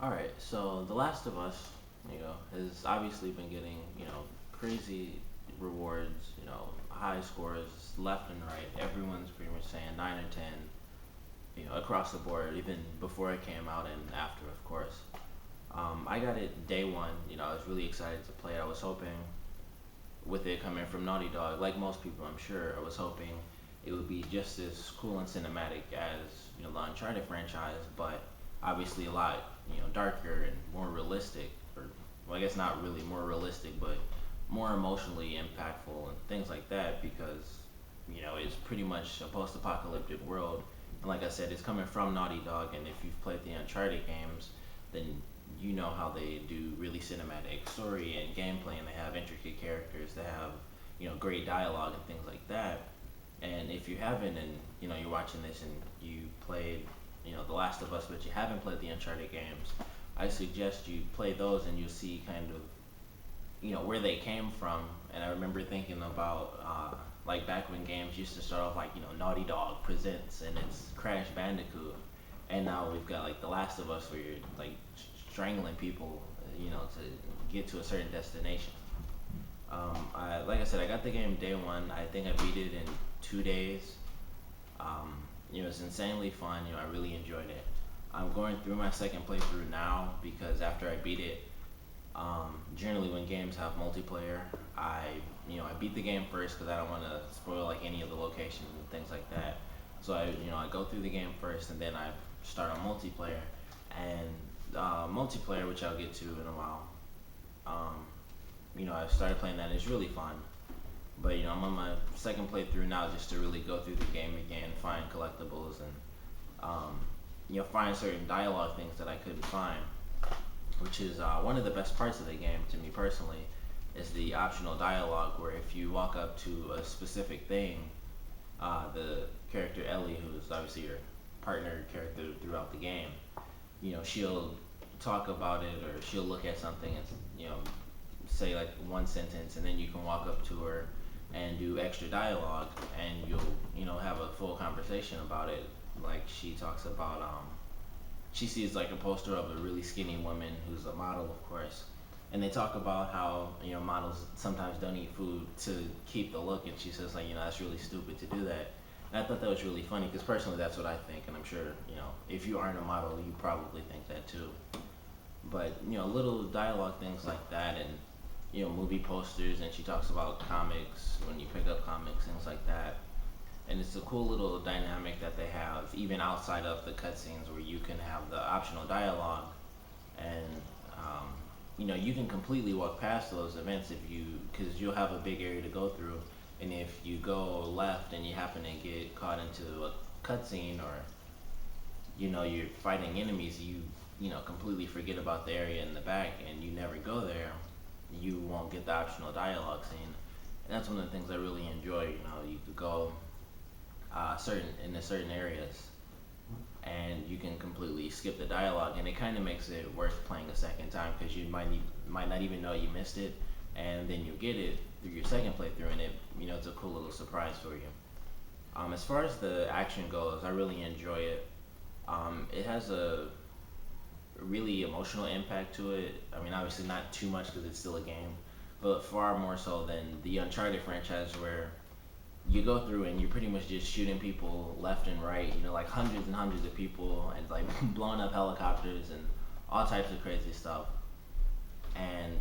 All right, so The Last of Us, has obviously been getting, crazy rewards, high scores left and right. Everyone's pretty much saying 9 or 10, across the board, even before it came out and after, of course. I got it day one. I was really excited to play it. I was hoping, with it coming from Naughty Dog, like most people, I'm sure, I was hoping it would be just as cool and cinematic as the Uncharted franchise, but obviously a lot darker and more realistic, or well, I guess not really more realistic, but more emotionally impactful and things like that because it's pretty much a post-apocalyptic world. And like I said, it's coming from Naughty Dog, and if you've played the Uncharted games, then you know how they do really cinematic story and gameplay, and they have intricate characters, they have great dialogue and things like that. And if you haven't, and you're watching this and you played The Last of Us, but you haven't played the Uncharted games, I suggest you play those, and you'll see kind of where they came from. And I remember thinking about like back when games used to start off like Naughty Dog presents and it's Crash Bandicoot, and now we've got like The Last of Us where you're like strangling people, to get to a certain destination. Like I said, I got the game day one. I think I beat it in 2 days. It's insanely fun. I really enjoyed it. I'm going through my second playthrough now because after I beat it, generally when games have multiplayer, I I beat the game first because I don't want to spoil like any of the locations and things like that. So I go through the game first and then I start on multiplayer, and multiplayer, which I'll get to in a while. Um, I started playing that. It's really fun. But I'm on my second playthrough now just to really go through the game again, find collectibles, and find certain dialogue things that I couldn't find, which is one of the best parts of the game to me personally, is the optional dialogue where if you walk up to a specific thing, the character Ellie, who's obviously your partner character throughout the game, she'll talk about it or she'll look at something and say like one sentence, and then you can walk up to her and do extra dialogue, and you'll have a full conversation about it. Like she talks about she sees like a poster of a really skinny woman who's a model, of course, and they talk about how models sometimes don't eat food to keep the look, and she says like that's really stupid to do that. And I thought that was really funny because personally that's what I think, and I'm sure if you aren't a model you probably think that too. But little dialogue things like that, and movie posters, and she talks about comics when you pick up comics, things like that. And it's a cool little dynamic that they have even outside of the cutscenes where you can have the optional dialogue, and you can completely walk past those events if you because you'll have a big area to go through, and if you go left and you happen to get caught into a cutscene, or you're fighting enemies, you completely forget about the area in the back and you never go there, you won't get the optional dialogue scene. And that's one of the things I really enjoy. You could go certain in the certain areas, and you can completely skip the dialogue, and it kind of makes it worth playing a second time because you might not even know you missed it, and then you get it through your second playthrough, and it's a cool little surprise for you. As far as the action goes, I really enjoy it. It has a really emotional impact to it. I mean, obviously not too much because it's still a game, but far more so than the Uncharted franchise, where you go through and you're pretty much just shooting people left and right. Like hundreds and hundreds of people, and like blowing up helicopters and all types of crazy stuff. And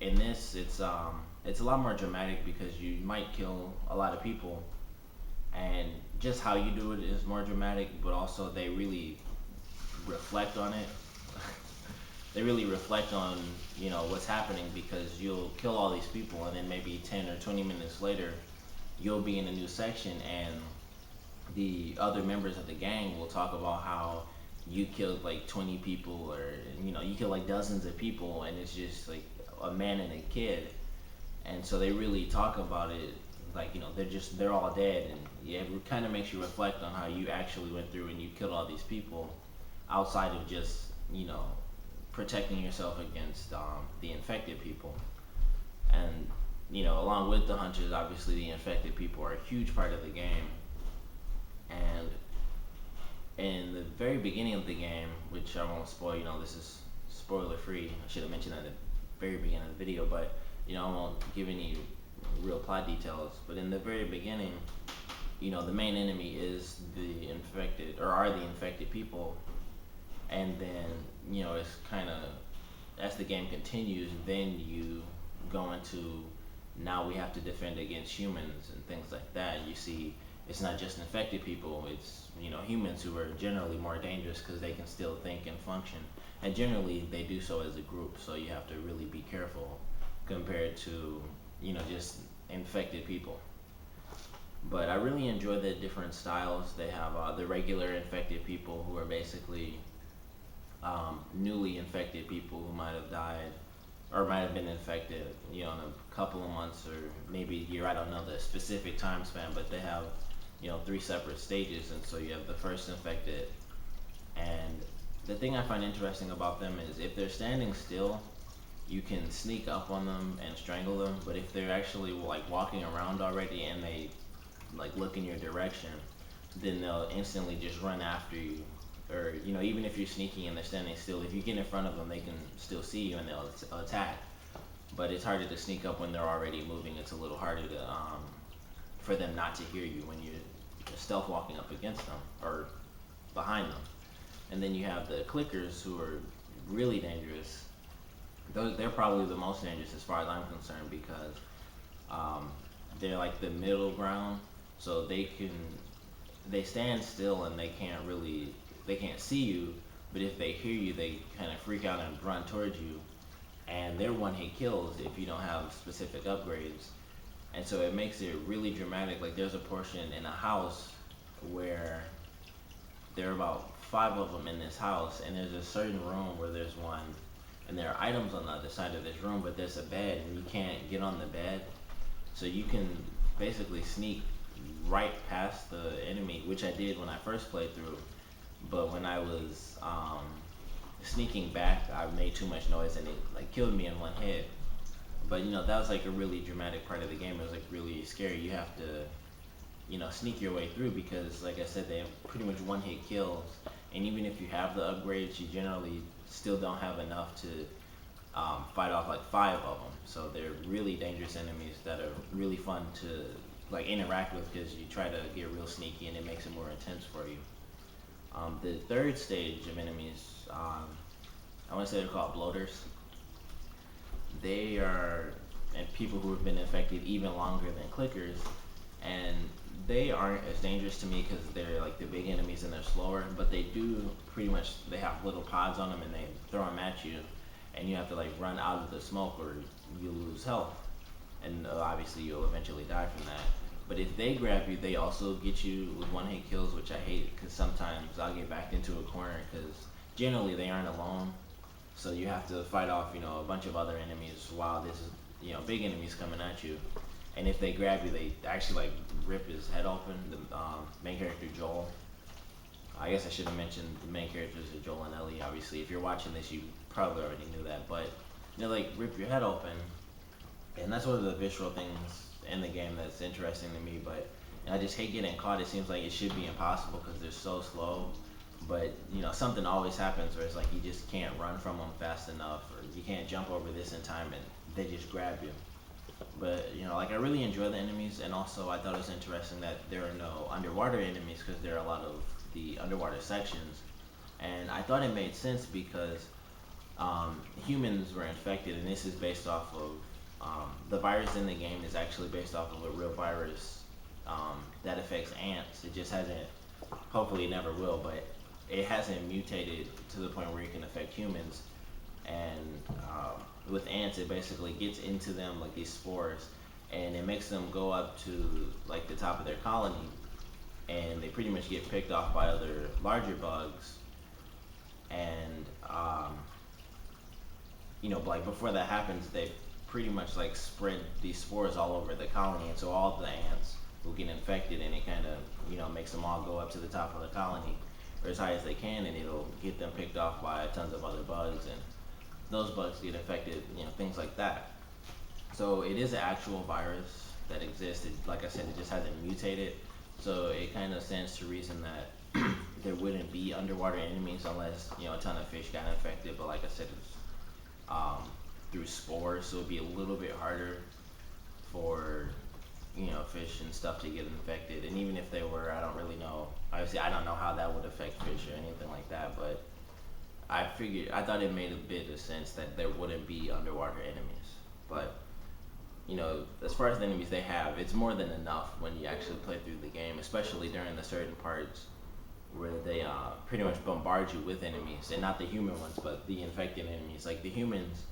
in this, it's a lot more dramatic because you might kill a lot of people, and just how you do it is more dramatic, but also they really reflect on it. They really reflect on what's happening because you'll kill all these people, and then maybe 10 or 20 minutes later you'll be in a new section, and the other members of the gang will talk about how you killed like 20 people, or you killed like dozens of people, and it's just like a man and a kid. And so they really talk about it like they're all dead, and yeah, it kind of makes you reflect on how you actually went through and you killed all these people outside of just protecting yourself against the infected people. And along with the hunters, obviously the infected people are a huge part of the game. And In the very beginning of the game, which I won't spoil, this is spoiler free. I should have mentioned that at the very beginning of the video, but I won't give any real plot details. But in the very beginning, the main enemy is the infected, or are the infected people, and then it's kind of, as the game continues, then you go into, now we have to defend against humans and things like that. You see, it's not just infected people, it's humans who are generally more dangerous because they can still think and function, and generally they do so as a group, so you have to really be careful compared to just infected people. But I really enjoy the different styles. They have the regular infected people, who are basically newly infected people who might have died or might have been infected, in a couple of months or maybe a year. I don't know the specific time span, but they have, three separate stages. And so you have the first infected, and the thing I find interesting about them is if they're standing still, you can sneak up on them and strangle them. But if they're actually like walking around already and they like look in your direction, then they'll instantly just run after you. Or even if you're sneaking and they're standing still, if you get in front of them, they can still see you and they'll attack. But it's harder to sneak up when they're already moving. It's a little harder to for them not to hear you when you're stealth walking up against them or behind them. And then you have the clickers, who are really dangerous. They're probably the most dangerous as far as I'm concerned, because they're like the middle ground. So they stand still and they can't see you, but if they hear you, they kind of freak out and run towards you, and they're one hit kills if you don't have specific upgrades. And so it makes it really dramatic. Like, there's a portion in a house where there are about 5 of them in this house, and there's a certain room where there's one, and there are items on the other side of this room, but there's a bed and you can't get on the bed. So you can basically sneak right past the enemy, which I did when I first played through. But when I was sneaking back, I made too much noise and it like killed me in one hit. But that was like a really dramatic part of the game. It was like really scary. You have to sneak your way through, because like I said, they have pretty much one hit kills, and even if you have the upgrades, you generally still don't have enough to fight off like 5 of them. So they're really dangerous enemies that are really fun to like interact with, because you try to get real sneaky and it makes it more intense for you. The third stage of enemies, I want to say they're called bloaters. They are and people who have been infected even longer than clickers, and they aren't as dangerous to me because they're like the big enemies and they're slower. But they have little pods on them and they throw them at you, and you have to like run out of the smoke or you lose health, and obviously you'll eventually die from that. But if they grab you, they also get you with one hit kills, which I hate, because sometimes I'll get backed into a corner, because generally they aren't alone. So you have to fight off, a bunch of other enemies while this is, big enemies coming at you. And if they grab you, they actually like rip his head open. The main character Joel. I guess I should have mentioned the main characters are Joel and Ellie. Obviously, if you're watching this, you probably already knew that. But they like rip your head open, and that's one of the visceral things in the game that's interesting to me. But I just hate getting caught. It seems like it should be impossible because they're so slow. But something always happens where it's like you just can't run from them fast enough, or you can't jump over this in time, and they just grab you. But like I really enjoy the enemies, and also I thought it was interesting that there are no underwater enemies, because there are a lot of the underwater sections, and I thought it made sense because humans were infected, and this is based off of the virus in the game is actually based off of a real virus that affects ants. It just hasn't, hopefully it never will, but it hasn't mutated to the point where it can affect humans. And with ants, it basically gets into them like these spores, and it makes them go up to like the top of their colony, and they pretty much get picked off by other larger bugs. And like before that happens, they pretty much like spread these spores all over the colony, and so all the ants will get infected, and it kind of makes them all go up to the top of the colony or as high as they can, and it'll get them picked off by tons of other bugs, and those bugs get affected, things like that. So it is an actual virus that exists. Like I said, it just hasn't mutated. So it kind of stands to reason that there wouldn't be underwater enemies unless a ton of fish got infected. But like I said, it's um, through spores, so it'd be a little bit harder for fish and stuff to get infected. And even if they were, I don't really know. Obviously, I don't know how that would affect fish or anything like that. But I thought it made a bit of sense that there wouldn't be underwater enemies. But as far as the enemies they have, it's more than enough when you actually play through the game, especially during the certain parts where they pretty much bombard you with enemies, and not the human ones, but the infected enemies. Like the humans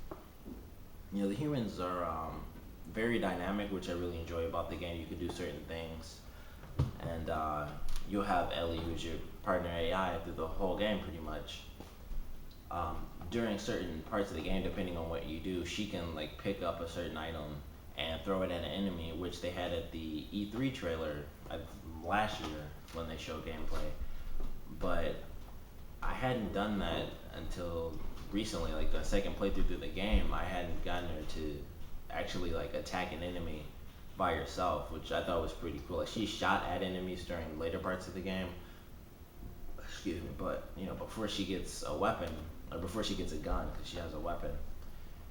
are very dynamic, which I really enjoy about the game. You can do certain things, and you'll have Ellie, who's your partner AI, through the whole game pretty much. Um, During certain parts of the game, depending on what you do, she can like pick up a certain item and throw it at an enemy, which they had at the E3 trailer last year when they showed gameplay. But I hadn't done that until recently, like the second playthrough through the game. I hadn't gotten her to actually like attack an enemy by herself, which I thought was pretty cool. Like she shot at enemies during later parts of the game, excuse me, but before she gets a weapon or before she gets a gun, because she has a weapon,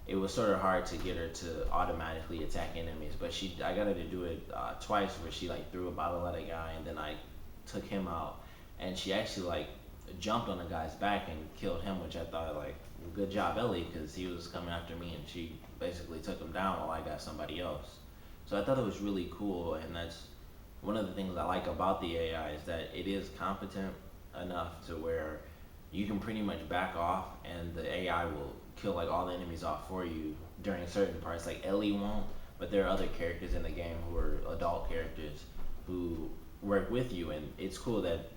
it was sort of hard to get her to automatically attack enemies. But I got her to do it twice, where she like threw a bottle at a guy and then I took him out, and she actually like jumped on a guy's back and killed him, which I thought like good job Ellie, because he was coming after me and she basically took him down while I got somebody else. So I thought it was really cool, and that's one of the things I like about the AI, is that it is competent enough to where you can pretty much back off and the AI will kill like all the enemies off for you during certain parts. Like Ellie won't, but there are other characters in the game who are adult characters who work with you, and it's cool that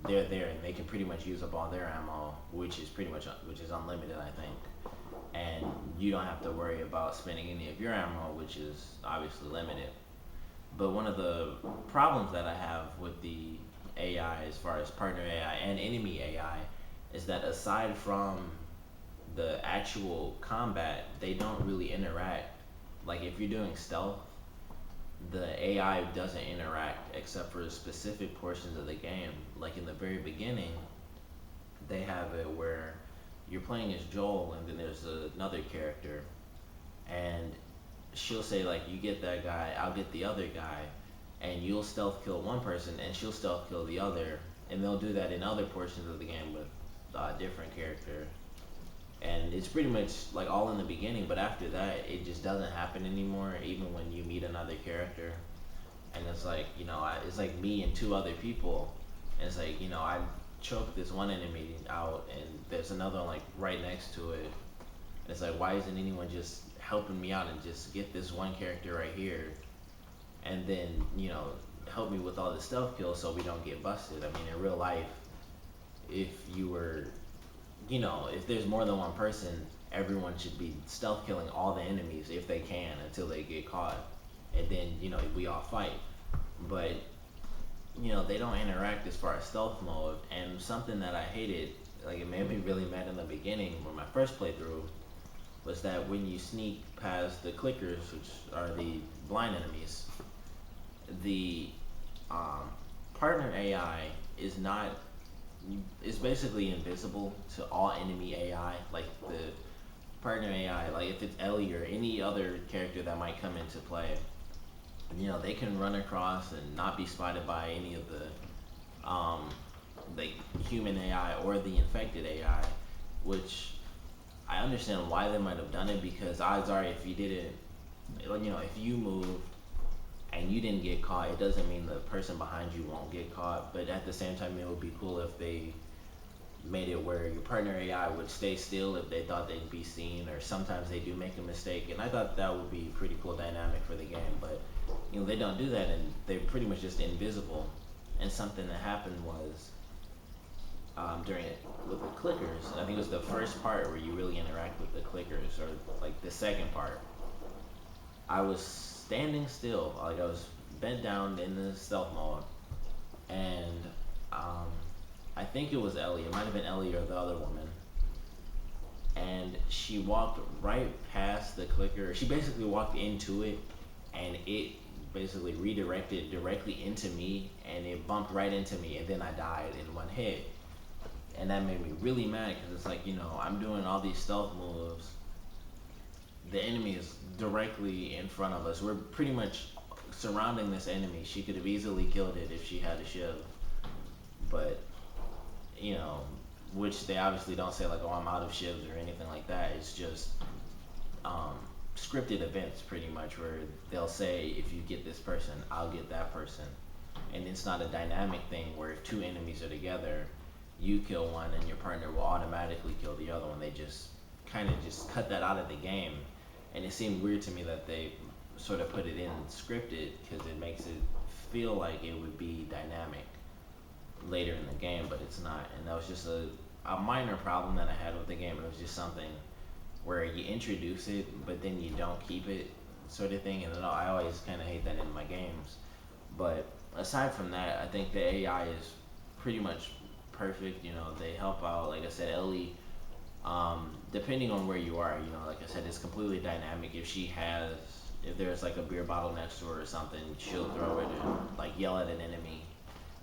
they're there and they can pretty much use up all their ammo, which is unlimited, I think. And you don't have to worry about spending any of your ammo, which is obviously limited. But one of the problems that I have with the AI, as far as partner AI and enemy AI, is that aside from the actual combat, they don't really interact. Like if you're doing stealth, the AI doesn't interact except for specific portions of the game. Like in the very beginning, they have it where you're playing as Joel and then there's another character, and she'll say like, you get that guy, I'll get the other guy, and you'll stealth kill one person and she'll stealth kill the other, and they'll do that in other portions of the game with different character. And it's pretty much like all in the beginning, but after that it just doesn't happen anymore, even when you meet another character. And it's like, it's like me and two other people, and it's like, I choked this one enemy out and there's another one like right next to it. It's like, why isn't anyone just helping me out and just get this one character right here, and then help me with all the stealth kills so we don't get busted. I mean, in real life, if you were if there's more than one person, everyone should be stealth killing all the enemies if they can until they get caught, and then we all fight. But they don't interact as far as stealth mode. And something that I hated, like it made me really mad in the beginning when my first playthrough, was that when you sneak past the clickers, which are the blind enemies, the partner AI is basically invisible to all enemy AI. Like the partner AI, like if it's Ellie or any other character that might come into play, they can run across and not be spotted by any of the human AI or the infected AI, which I understand why they might have done it, because odds are if you didn't, if you moved and you didn't get caught, it doesn't mean the person behind you won't get caught. But at the same time, it would be cool if they made it where your partner AI would stay still if they thought they'd be seen, or sometimes they do make a mistake, and I thought that would be a pretty cool dynamic for the game. But they don't do that, and they're pretty much just invisible. And something that happened was during it with the clickers, and I think it was the first part where you really interact with the clickers, or like the second part. I was standing still, like I was bent down in the stealth mode, and I think it was Ellie. It might have been Ellie or the other woman. And she walked right past the clicker. She basically walked into it, and it basically redirected directly into me, and it bumped right into me, and then I died in one hit. And that made me really mad because it's like, I'm doing all these stealth moves. The enemy is directly in front of us. We're pretty much surrounding this enemy. She could have easily killed it if she had a shield, but you know, which they obviously don't say like, "Oh, I'm out of shivs" or anything like that. It's just um, scripted events, pretty much, where they'll say, "If you get this person, I'll get that person," and it's not a dynamic thing where if two enemies are together, you kill one and your partner will automatically kill the other one. They just kind of just cut that out of the game, and it seemed weird to me that they sort of put it in scripted because it makes it feel like it would be dynamic later in the game, but it's not. And that was just a minor problem that I had with the game. It was just something where you introduce it, but then you don't keep it, sort of thing. And I always kind of hate that in my games. But aside from that, I think the AI is pretty much perfect. They help out. Like I said, Ellie, depending on where you are, like I said, it's completely dynamic. If there's like a beer bottle next to her or something, she'll throw it and like yell at an enemy,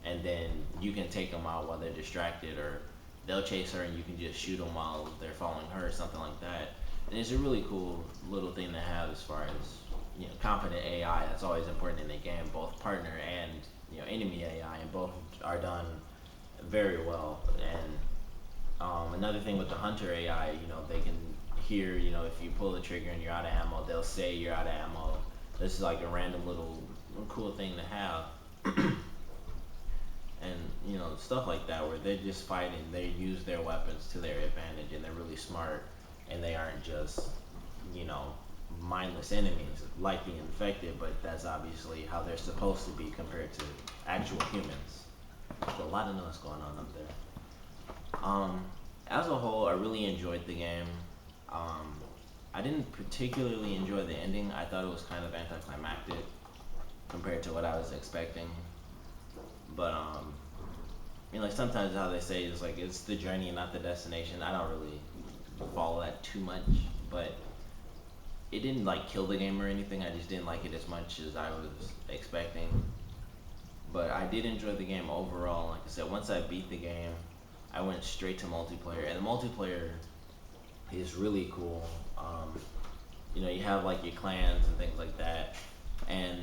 and then you can take them out while they're distracted, or they'll chase her and you can just shoot them while they're following her, or something like that. And it's a really cool little thing to have as far as confident AI. That's always important in the game, both partner and enemy AI, and both are done very well. And another thing with the hunter AI, they can hear, if you pull the trigger and you're out of ammo, they'll say you're out of ammo. This is like a random little cool thing to have. And stuff like that where they're just fighting, they use their weapons to their advantage, and they're really smart, and they aren't just you know mindless enemies like the infected, but that's obviously how they're supposed to be compared to actual humans. So a lot of noise going on up there. As a whole, I really enjoyed the game. um, I didn't particularly enjoy the ending. I thought it was kind of anticlimactic compared to what I was expecting. But like sometimes how they say is like it's the journey, not the destination. I don't really follow that too much, but it didn't like kill the game or anything. I just didn't like it as much as I was expecting. But I did enjoy the game overall. Like I said, once I beat the game, I went straight to multiplayer, and the multiplayer is really cool. You have like your clans and things like that, and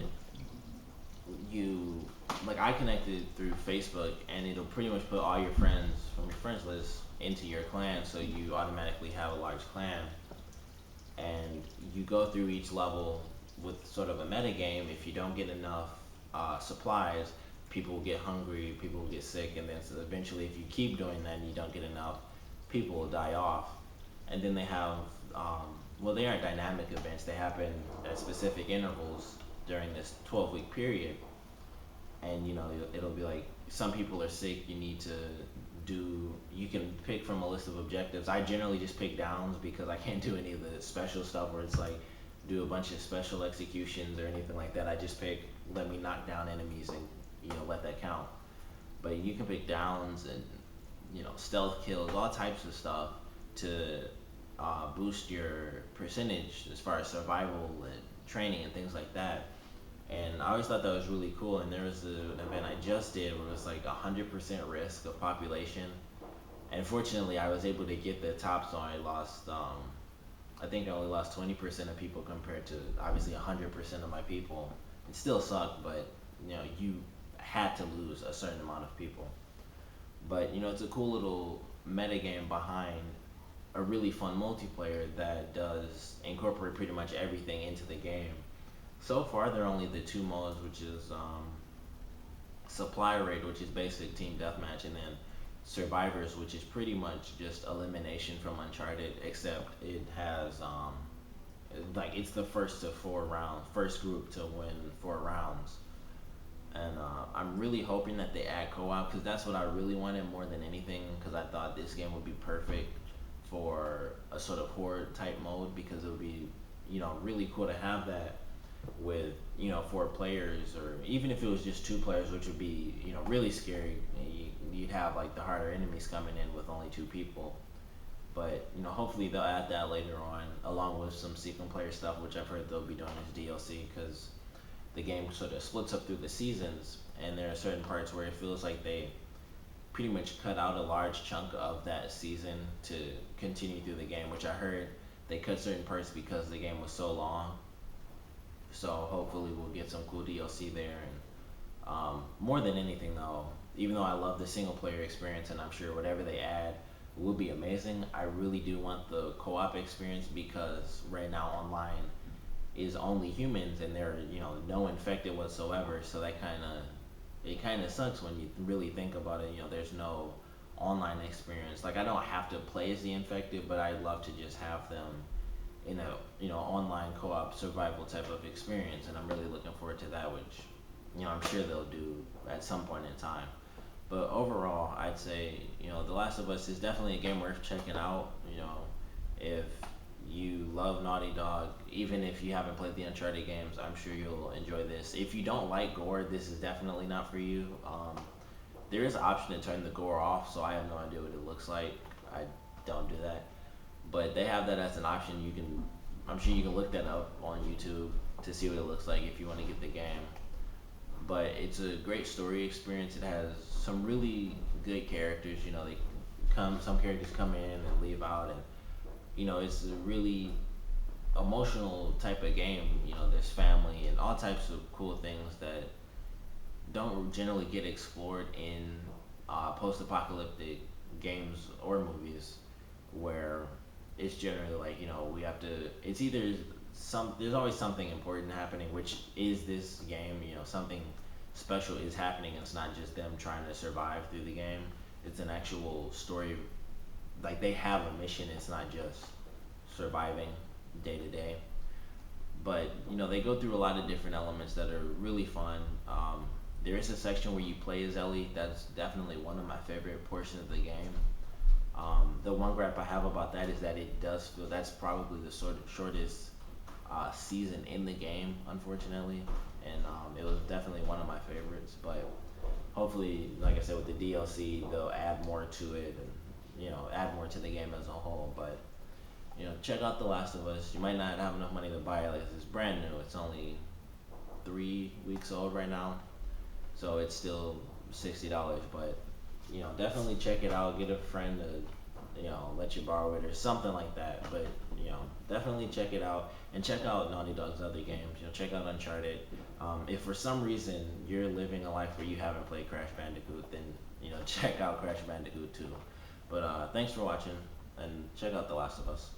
you like I connected through Facebook, and it'll pretty much put all your friends from your friends list into your clan, so you automatically have a large clan, and you go through each level with sort of a meta game. If you don't get enough supplies, people will get hungry, people will get sick, and then so eventually, if you keep doing that and you don't get enough, people will die off. And then they have, well, they aren't dynamic events. They happen at specific intervals during this 12-week period. And it'll be like some people are sick. You need to you can pick from a list of objectives. I generally just pick downs because I can't do any of the special stuff where it's like do a bunch of special executions or anything like that. I just pick, let me knock down enemies, and let that count. But you can pick downs and stealth kills, all types of stuff to boost your percentage as far as survival and training and things like that. And I always thought that was really cool. And there was an event I just did where it was like 100% risk of population. And fortunately, I was able to get the top, so I lost. I think I only lost 20% of people compared to obviously 100% of my people. It still sucked, but you had to lose a certain amount of people. But it's a cool little meta game behind a really fun multiplayer that does incorporate pretty much everything into the game. So far, there are only the two modes, which is supply raid, which is basic team deathmatch, and then survivors, which is pretty much just elimination from Uncharted, except it has like it's the first to 4 rounds, first group to win 4 rounds. And I'm really hoping that they add co-op, because that's what I really wanted more than anything, because I thought this game would be perfect for a sort of horde type mode, because it would be really cool to have that with 4 players, or even if it was just 2 players, which would be really scary. You'd have like the harder enemies coming in with only 2 people. But hopefully they'll add that later on, along with some secret player stuff, which I've heard they'll be doing as DLC, because the game sort of splits up through the seasons, and there are certain parts where it feels like they pretty much cut out a large chunk of that season to continue through the game, which I heard they cut certain parts because the game was so long. So hopefully we'll get some cool DLC there. And more than anything, though, even though I love the single player experience, and I'm sure whatever they add will be amazing, I really do want the co-op experience because right now online is only humans and there are no infected whatsoever. So that kind of sucks when you really think about it. There's no online experience. Like I don't have to play as the infected, but I'd love to just have them in a online co-op survival type of experience, and I'm really looking forward to that, which I'm sure they'll do at some point in time. But overall, I'd say The Last of Us is definitely a game worth checking out. If you love Naughty Dog, even if you haven't played the Uncharted games, I'm sure you'll enjoy this. If you don't like gore, this is definitely not for you. There is an option to turn the gore off, so I have no idea what it looks like. I don't do that, but they have that as an option. I'm sure you can look that up on YouTube to see what it looks like if you want to get the game. But it's a great story experience. It has some really good characters. Some characters come in and leave out, and it's a really emotional type of game. There's family and all types of cool things that don't generally get explored in post-apocalyptic games or movies, where it's generally like we have to. It's either there's always something important happening, which is this game. Something special is happening. It's not just them trying to survive through the game. It's an actual story. Like they have a mission. It's not just surviving day to day. But they go through a lot of different elements that are really fun. There is a section where you play as Ellie. That's definitely one of my favorite portions of the game. The one gripe I have about that is that it does feel that's probably the shortest season in the game, unfortunately, and it was definitely one of my favorites. But hopefully, like I said, with the DLC, they'll add more to it, and add more to the game as a whole. But check out The Last of Us. You might not have enough money to buy it. Like it's brand new. It's only 3 weeks old right now, so it's still $60. But definitely check it out. Get a friend to let you borrow it or something like that. But definitely check it out and check out Naughty Dog's other games. Check out Uncharted. If for some reason you're living a life where you haven't played Crash Bandicoot, then check out Crash Bandicoot too. But thanks for watching and check out The Last of Us.